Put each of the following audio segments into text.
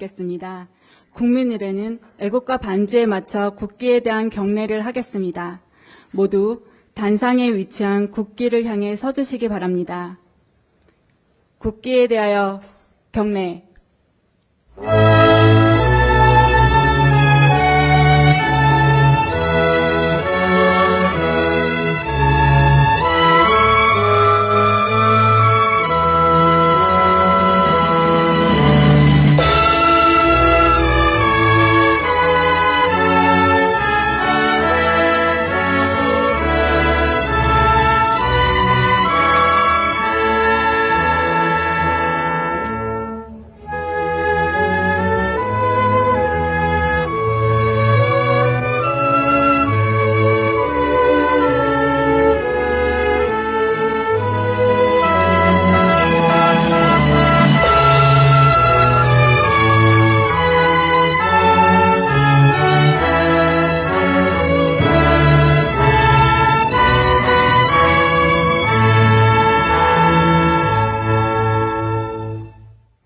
읽겠습니다. 국민의례는 애국가 반주에 맞춰 국기에 대한 경례를 하겠습니다. 모두 단상에 위치한 국기를 향해 서주시기 바랍니다. 국기에 대하여 경례.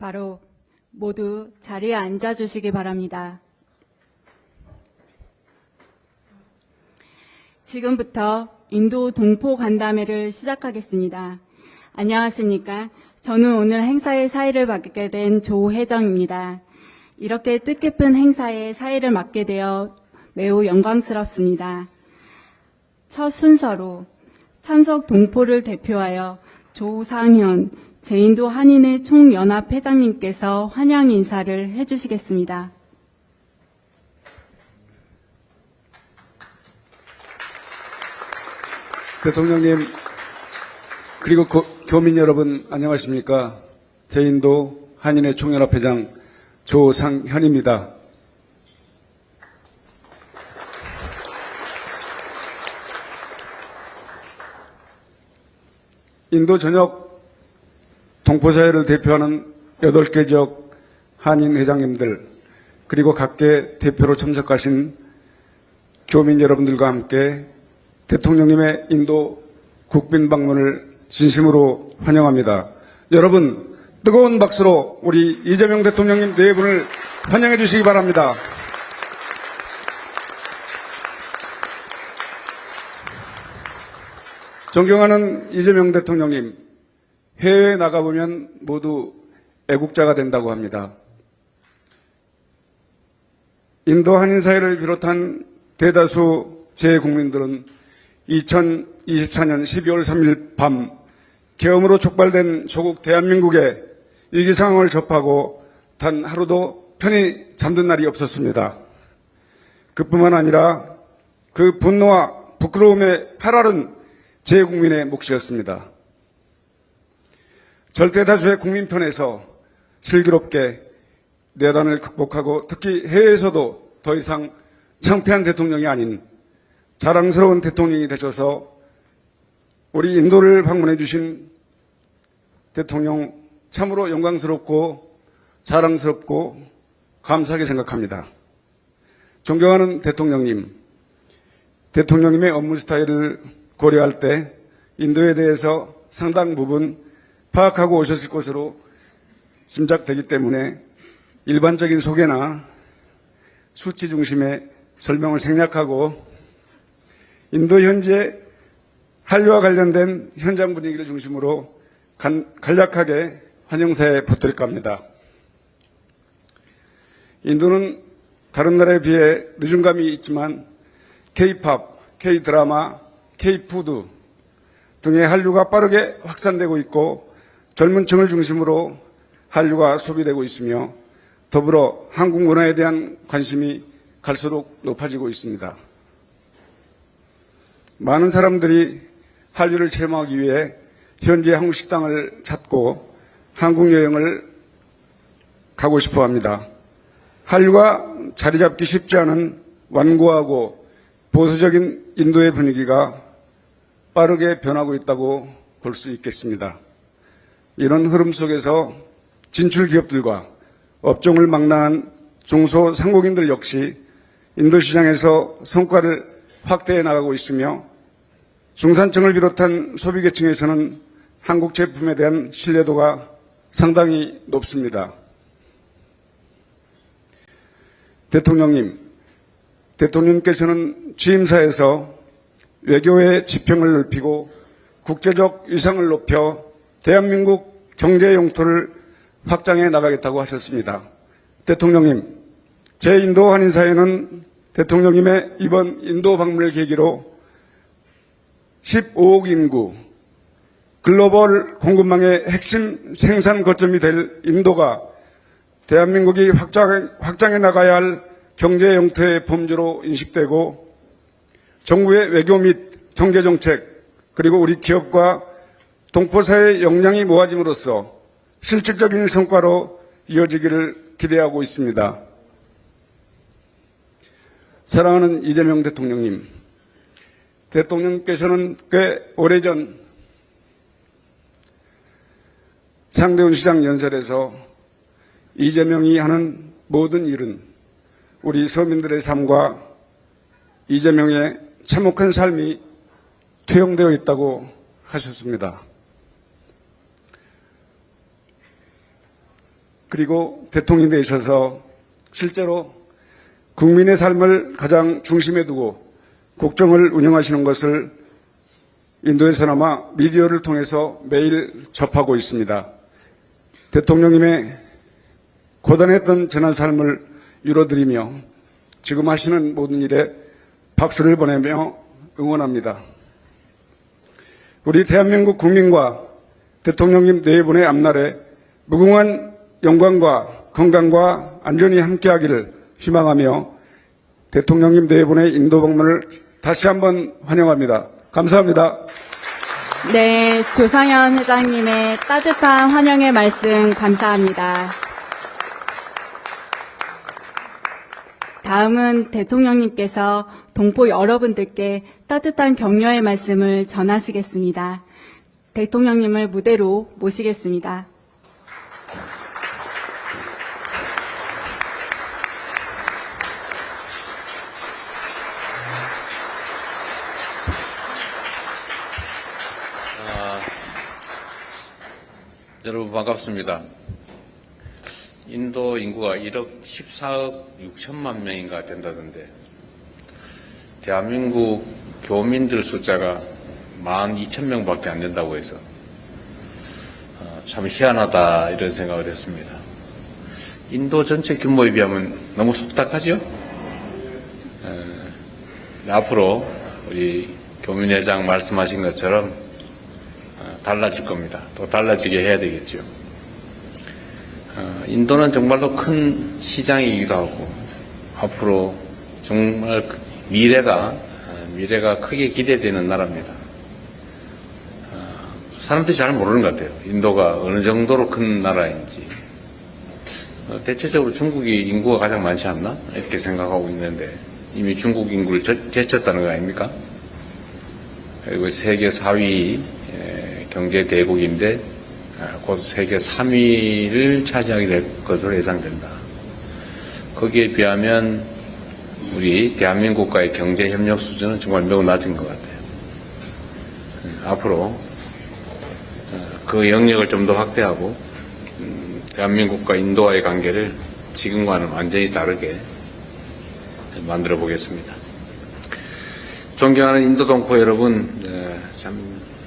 바로 모두 자리에 앉아주시기 바랍니다. 지금부터 인도 동포 간담회를 시작하겠습니다. 안녕하십니까? 저는 오늘 행사의 사회를 맡게 된 조혜정입니다. 이렇게 뜻깊은 행사에 사회를 맡게 되어 매우 영광스럽습니다. 첫 순서로 참석 동포를 대표하여 조상현 제인도 한인회 총연합 회장님께서 환영 인사를 해주시겠습니다. 대통령님, 그리고 교민 여러분 안녕하십니까? 제인도 한인회 총연합 회장 조상현입니다. 인도 전역 동포사회를 대표하는 8개 지역 한인 회장님들, 그리고 각계 대표로 참석하신 교민 여러분들과 함께 대통령님의 인도 국빈 방문을 진심으로 환영합니다. 여러분, 뜨거운 박수로 우리 이재명 대통령님 네 분을 환영해 주시기 바랍니다. 존경하는 이재명 대통령님, 해외에 나가보면 모두 애국자가 된다고 합니다. 인도 한인사회를 비롯한 대다수 재국민들은 2024년 12월 3일 밤 계엄으로 촉발된 조국 대한민국의 위기 상황을 접하고 단 하루도 편히 잠든 날이 없었습니다. 그뿐만 아니라 그 분노와 부끄러움에 팔아른 재국민의 몫이었습니다. 절대 다수의 국민 편에서 슬기롭게 내란을 극복하고 특히 해외에서도 더 이상 창피한 대통령이 아닌 자랑스러운 대통령이 되셔서 우리 인도를 방문해 주신 대통령 참으로 영광스럽고 자랑스럽고 감사하게 생각합니다. 존경하는 대통령님, 대통령님의 업무 스타일을 고려할 때 인도에 대해서 상당 부분 파악하고 오셨을 것으로 짐작되기 때문에 일반적인 소개나 수치 중심의 설명을 생략하고 인도 현재 한류와 관련된 현장 분위기를 중심으로 간략하게 환영사에 보탤까 합니다. 인도는 다른 나라에 비해 늦은 감이 있지만 K-팝, K-드라마, K-푸드 등의 한류가 빠르게 확산되고 있고 젊은 층을 중심으로 한류가 소비되고 있으며 더불어 한국 문화에 대한 관심이 갈수록 높아지고 있습니다. 많은 사람들이 한류를 체험하기 위해 현지 한국 식당을 찾고 한국 여행을 가고 싶어 합니다. 한류가 자리 잡기 쉽지 않은 완고하고 보수적인 인도의 분위기가 빠르게 변하고 있다고 볼 수 있겠습니다. 이런 흐름 속에서 진출 기업들과 업종을 망라한 중소상공인들 역시 인도 시장에서 성과를 확대해 나가고 있으며 중산층을 비롯한 소비계층에서는 한국 제품에 대한 신뢰도가 상당히 높습니다. 대통령님께서는 취임사에서 외교의 지평을 넓히고 국제적 위상을 높여 대한민국 경제 영토를 확장해 나가겠다고 하셨습니다. 대통령님, 제2인도 한인사회는 대통령님의 이번 인도 방문을 계기로 15억 인구, 글로벌 공급망의 핵심 생산 거점이 될 인도가 대한민국이 확장해 나가야 할 경제 영토의 범주로 인식되고 정부의 외교 및 경제정책 그리고 우리 기업과 동포사회의 역량이 모아짐으로써 실질적인 성과로 이어지기를 기대하고 있습니다. 사랑하는 이재명 대통령님, 대통령께서는 꽤 오래전 상대원 시장 연설에서 이재명이 하는 모든 일은 우리 서민들의 삶과 이재명의 참혹한 삶이 투영되어 있다고 하셨습니다. 그리고 대통령이 되셔서 실제로 국민의 삶을 가장 중심에 두고 국정을 운영하시는 것을 인도에서나마 미디어를 통해서 매일 접하고 있습니다. 대통령님의 고단했던 지난 삶을 위로드리며 지금 하시는 모든 일에 박수를 보내며 응원합니다. 우리 대한민국 국민과 대통령님 네 분의 앞날에 무궁한 영광과 건강과 안전이 함께하기를 희망하며 대통령님 네 분의 인도 방문을 다시 한번 환영합니다. 감사합니다. 네, 조상현 회장님의 따뜻한 환영의 말씀 감사합니다. 다음은 대통령님께서 동포 여러분들께 따뜻한 격려의 말씀을 전하시겠습니다. 대통령님을 무대로 모시겠습니다. 여러분 반갑습니다. 인도 인구가 1억 14억 6천만 명인가 된다던데 대한민국 교민들 숫자가 12,000명밖에 안 된다고 해서 참 희한하다 이런 생각을 했습니다. 인도 전체 규모에 비하면 너무 속닥하죠? 앞으로 우리 교민회장 말씀하신 것처럼 달라질 겁니다. 또 달라지게 해야 되겠죠. 인도는 정말로 큰 시장이기도 하고 앞으로 정말 미래가 크게 기대되는 나라입니다. 사람들이 잘 모르는 것 같아요. 인도가 어느 정도로 큰 나라인지. 대체적으로 중국이 인구가 가장 많지 않나? 이렇게 생각하고 있는데 이미 중국 인구를 제쳤다는 거 아닙니까? 그리고 세계 4위 경제 대국인데 곧 세계 3위를 차지하게 될 것으로 예상된다. 거기에 비하면 우리 대한민국과의 경제 협력 수준은 정말 매우 낮은 것 같아요. 앞으로 그 영역을 좀 더 확대하고 대한민국과 인도와의 관계를 지금과는 완전히 다르게 만들어 보겠습니다. 존경하는 인도 동포 여러분,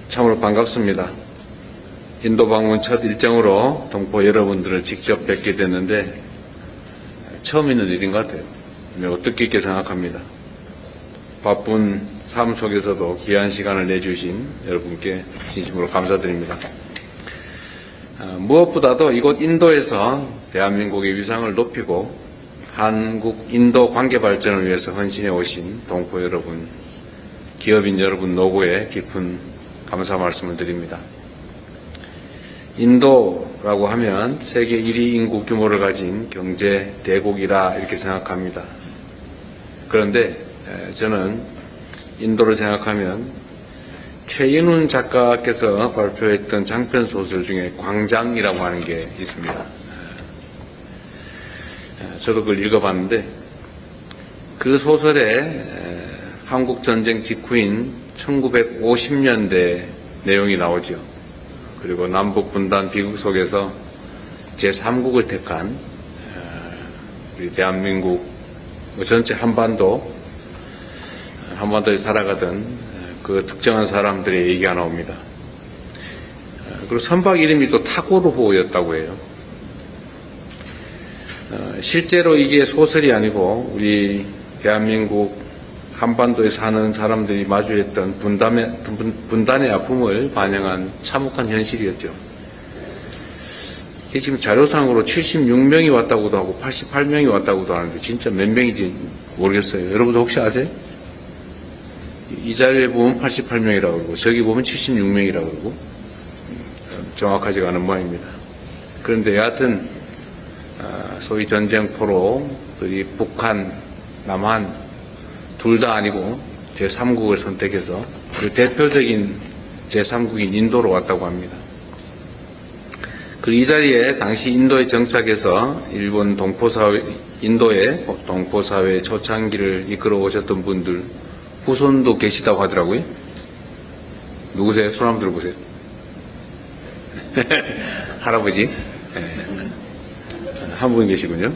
참으로 반갑습니다. 인도 방문 첫 일정으로 동포 여러분들을 직접 뵙게 됐는데 처음 있는 일인 것 같아요. 매우 뜻깊게 생각합니다. 바쁜 삶 속에서도 귀한 시간을 내주신 여러분께 진심으로 감사드립니다. 무엇보다도 이곳 인도에서 대한민국의 위상을 높이고 한국-인도 관계 발전을 위해서 헌신해 오신 동포 여러분, 기업인 여러분 노고에 깊은 감사 말씀을 드립니다. 인도라고 하면 세계 1위 인구 규모를 가진 경제 대국이라 이렇게 생각합니다. 그런데 저는 인도를 생각하면 최인훈 작가께서 발표했던 장편 소설 중에 광장이라고 하는 게 있습니다. 저도 그걸 읽어봤는데 그 소설에 한국전쟁 직후인 1950년대 내용이 나오죠. 그리고 남북분단 비극 속에서 제3국을 택한 우리 대한민국 전체 한반도에 살아가던 그 특정한 사람들의 얘기가 나옵니다. 그리고 선박 이름이 또 타고르호였다고 해요. 실제로 이게 소설이 아니고 우리 대한민국 한반도에 사는 사람들이 마주했던 분단의 아픔을 반영한 참혹한 현실이었죠. 이게 지금 자료상으로 76명이 왔다고도 하고 88명이 왔다고도 하는데 진짜 몇 명인지 모르겠어요. 여러분도 혹시 아세요? 이 자료에 보면 88명이라고 그러고 저기 보면 76명이라고 그러고 정확하지가 않은 모양입니다. 그런데 여하튼 소위 전쟁포로 이 북한, 남한 둘 다 아니고 제3국을 선택해서 그 대표적인 제3국인 인도로 왔다고 합니다. 그 이 자리에 당시 인도에 정착해서 일본 인도의 동포사회 초창기를 이끌어 오셨던 분들 후손도 계시다고 하더라고요. 누구세요? 손 한번 들어보세요. 할아버지. 네. 한 분 계시군요.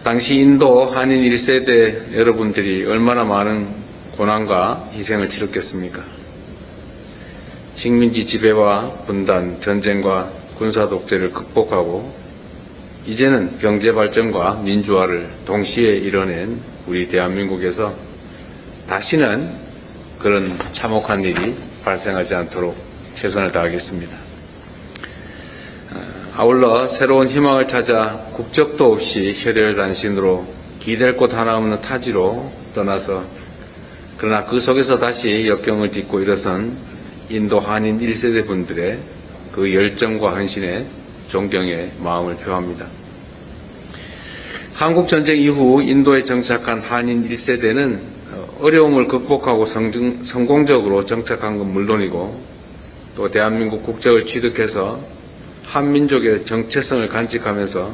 당시 인도 한인 1세대 여러분들이 얼마나 많은 고난과 희생을 치렀겠습니까? 식민지 지배와 분단, 전쟁과 군사 독재를 극복하고 이제는 경제 발전과 민주화를 동시에 이뤄낸 우리 대한민국에서 다시는 그런 참혹한 일이 발생하지 않도록 최선을 다하겠습니다. 아울러 새로운 희망을 찾아 국적도 없이 혈혈단신으로 기댈 곳 하나 없는 타지로 떠나서 그러나 그 속에서 다시 역경을 딛고 일어선 인도 한인 1세대 분들의 그 열정과 헌신에 존경의 마음을 표합니다. 한국전쟁 이후 인도에 정착한 한인 1세대는 어려움을 극복하고 성공적으로 정착한 건 물론이고 또 대한민국 국적을 취득해서 한민족의 정체성을 간직하면서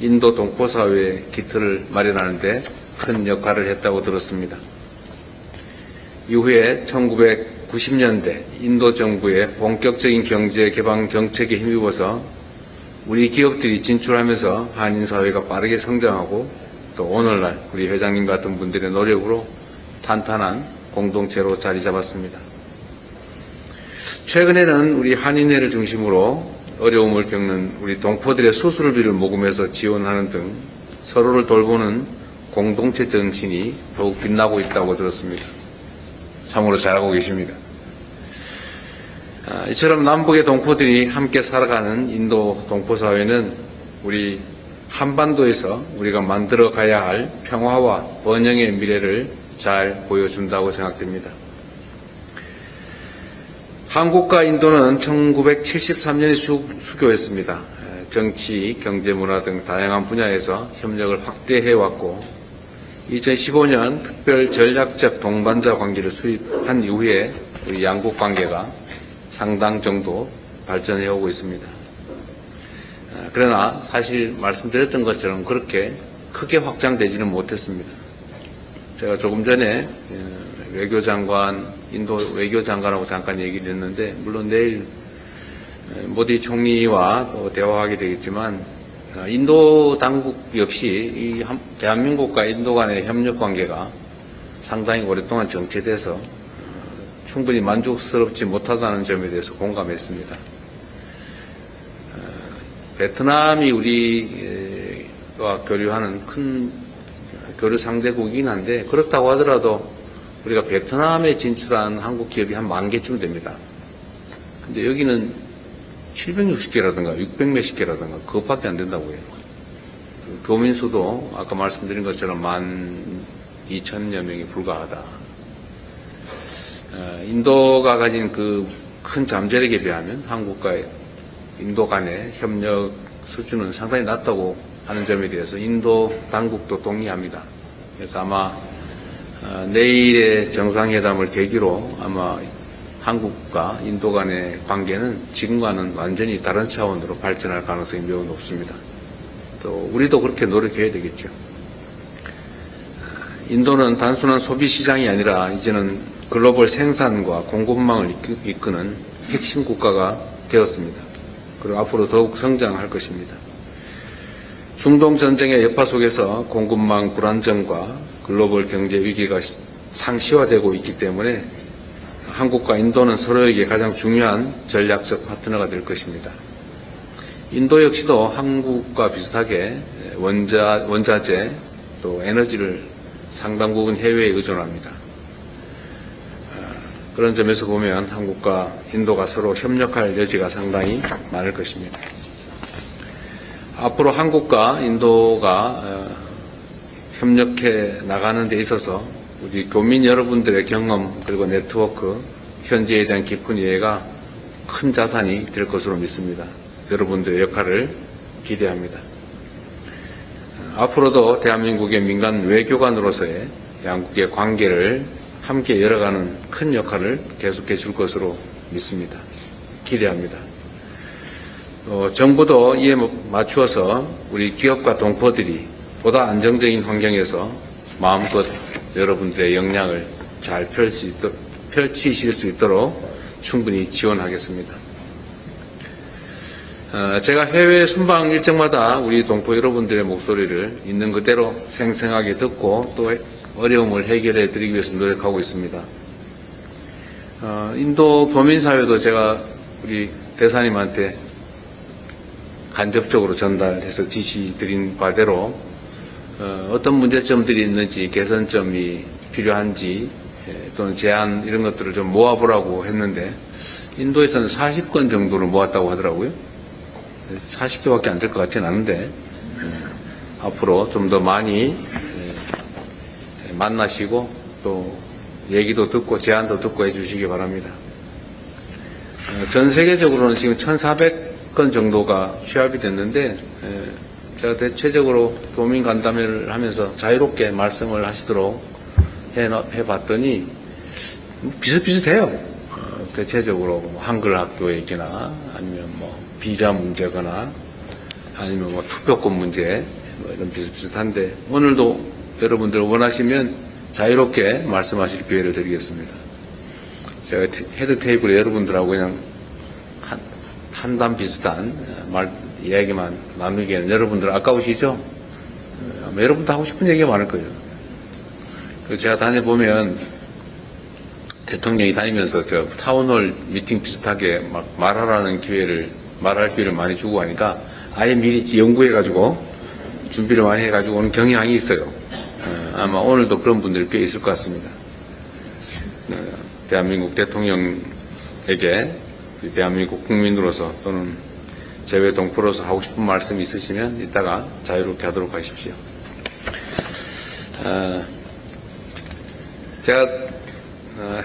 인도 동포사회의 기틀을 마련하는 데 큰 역할을 했다고 들었습니다. 이후에 1990년대 인도 정부의 본격적인 경제 개방 정책에 힘입어서 우리 기업들이 진출하면서 한인사회가 빠르게 성장하고 또 오늘날 우리 회장님 같은 분들의 노력으로 탄탄한 공동체로 자리 잡았습니다. 최근에는 우리 한인회를 중심으로 어려움을 겪는 우리 동포들의 수술비를 모금해서 지원하는 등 서로를 돌보는 공동체 정신이 더욱 빛나고 있다고 들었습니다. 참으로 잘하고 계십니다. 이처럼 남북의 동포들이 함께 살아가는 인도 동포사회는 우리 한반도에서 우리가 만들어 가야 할 평화와 번영의 미래를 잘 보여준다고 생각됩니다. 한국과 인도는 1973년에 수교했습니다. 정치, 경제, 문화 등 다양한 분야에서 협력을 확대해왔고 2015년 특별 전략적 동반자 관계를 수립한 이후에 우리 양국 관계가 상당 정도 발전해오고 있습니다. 그러나 사실 말씀드렸던 것처럼 그렇게 크게 확장되지는 못했습니다. 제가 조금 전에 외교장관, 인도 외교장관하고 잠깐 얘기를 했는데 물론 내일 모디 총리와 또 대화하게 되겠지만 인도 당국 역시 이 대한민국과 인도 간의 협력 관계가 상당히 오랫동안 정체돼서 충분히 만족스럽지 못하다는 점에 대해서 공감했습니다. 베트남이 우리와 교류하는 큰 교류 상대국이긴 한데 그렇다고 하더라도 우리가 베트남에 진출한 한국 기업이 한 10,000개쯤 됩니다. 근데 여기는 760개라든가 600몇십 개라든가 그것밖에 안 된다고 해요. 교민수도 아까 말씀드린 것처럼 12,000여 명이 불과하다. 인도가 가진 그 큰 잠재력에 비하면 한국과 인도 간의 협력 수준은 상당히 낮다고 하는 점에 대해서 인도 당국도 동의합니다. 그래서 아마 내일의 정상회담을 계기로 아마 한국과 인도 간의 관계는 지금과는 완전히 다른 차원으로 발전할 가능성이 매우 높습니다. 또 우리도 그렇게 노력해야 되겠죠. 인도는 단순한 소비 시장이 아니라 이제는 글로벌 생산과 공급망을 이끄는 핵심 국가가 되었습니다. 그리고 앞으로 더욱 성장할 것입니다. 중동 전쟁의 여파 속에서 공급망 불안정과 글로벌 경제 위기가 상시화되고 있기 때문에 한국과 인도는 서로에게 가장 중요한 전략적 파트너가 될 것입니다. 인도 역시도 한국과 비슷하게 원자재 또 에너지를 상당 부분 해외에 의존합니다. 그런 점에서 보면 한국과 인도가 서로 협력할 여지가 상당히 많을 것입니다. 앞으로 한국과 인도가 협력해 나가는 데 있어서 우리 교민 여러분들의 경험 그리고 네트워크, 현지에 대한 깊은 이해가 큰 자산이 될 것으로 믿습니다. 여러분들의 역할을 기대합니다. 앞으로도 대한민국의 민간 외교관으로서의 양국의 관계를 함께 열어가는 큰 역할을 계속해 줄 것으로 믿습니다. 기대합니다. 정부도 이에 맞추어서 우리 기업과 동포들이 보다 안정적인 환경에서 마음껏 여러분들의 역량을 잘 펼치실 수 있도록 충분히 지원하겠습니다. 제가 해외 순방 일정마다 우리 동포 여러분들의 목소리를 있는 그대로 생생하게 듣고 또 어려움을 해결해 드리기 위해서 노력하고 있습니다. 인도 교민사회도 제가 우리 대사님한테 간접적으로 전달해서 지시 드린 바대로 어떤 문제점들이 있는지 개선점이 필요한지 또는 제안 이런 것들을 좀 모아보라고 했는데 인도에서는 40건 정도를 모았다고 하더라고요. 40개밖에 안 될 것 같지는 않은데 앞으로 좀 더 많이 만나시고 또 얘기도 듣고 제안도 듣고 해주시기 바랍니다. 전 세계적으로는 지금 1,400건 정도가 취합이 됐는데 제가 대체적으로 교민 간담회를 하면서 자유롭게 말씀을 하시도록 해봤더니 비슷비슷해요. 대체적으로 한글 학교 얘기나 아니면 뭐 비자 문제거나 아니면 뭐 투표권 문제 뭐 이런 비슷비슷한데 오늘도 여러분들 원하시면 자유롭게 말씀하실 기회를 드리겠습니다. 제가 헤드 테이블에 여러분들하고 그냥 한담 비슷한 이야기만 나누기에는 여러분들 아까우시죠? 아마 여러분도 하고 싶은 얘기가 많을 거예요. 제가 다녀보면 대통령이 다니면서 저 타운홀 미팅 비슷하게 막 말할 기회를 많이 주고 하니까 아예 미리 연구해가지고 준비를 많이 해가지고 오는 경향이 있어요. 아마 오늘도 그런 분들이 꽤 있을 것 같습니다. 대한민국 대통령에게 대한민국 국민으로서 또는 재외 동포로서 하고 싶은 말씀이 있으시면 이따가 자유롭게 하도록 하십시오. 제가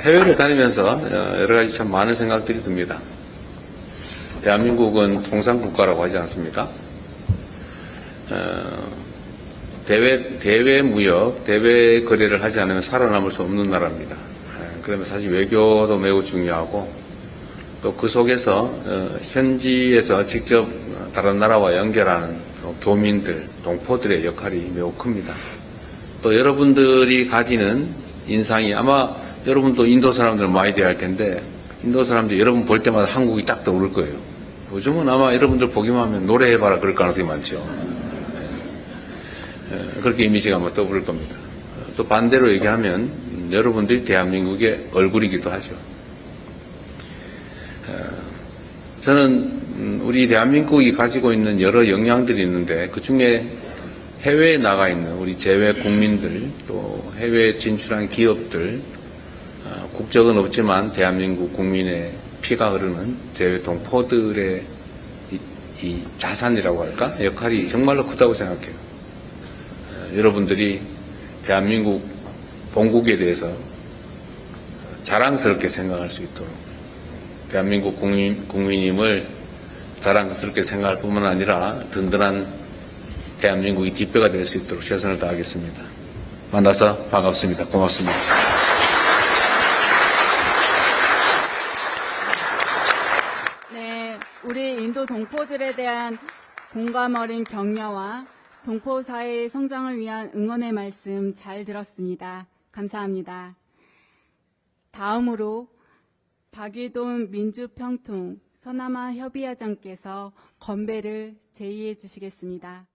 해외를 다니면서 여러 가지 참 많은 생각들이 듭니다. 대한민국은 통상국가라고 하지 않습니까? 대외 무역, 대외 거래를 하지 않으면 살아남을 수 없는 나라입니다. 그러면 사실 외교도 매우 중요하고 또 그 속에서 현지에서 직접 다른 나라와 연결하는 교민들, 동포들의 역할이 매우 큽니다. 또 여러분들이 가지는 인상이 아마 여러분도 인도 사람들 많이 대할 텐데 인도 사람들이 여러분 볼 때마다 한국이 딱 떠오를 거예요. 요즘은 아마 여러분들 보기만 하면 노래해봐라 그럴 가능성이 많죠. 그렇게 이미지가 아마 떠오를 겁니다. 또 반대로 얘기하면 여러분들이 대한민국의 얼굴이기도 하죠. 저는 우리 대한민국이 가지고 있는 여러 역량들이 있는데 그중에 해외에 나가 있는 우리 재외 국민들 또 해외에 진출한 기업들 국적은 없지만 대한민국 국민의 피가 흐르는 재외 동포들의 이 자산이라고 할까? 역할이 정말로 크다고 생각해요. 여러분들이 대한민국 본국에 대해서 자랑스럽게 생각할 수 있도록 대한민국 국민임을 자랑스럽게 생각할 뿐만 아니라 든든한 대한민국이 뒷배가 될 수 있도록 최선을 다하겠습니다. 만나서 반갑습니다. 고맙습니다. 네, 우리 인도 동포들에 대한 공감 어린 격려와 동포 사회의 성장을 위한 응원의 말씀 잘 들었습니다. 감사합니다. 다음으로 박유돈 민주평통 서남아 협의회장께서 건배를 제의해 주시겠습니다.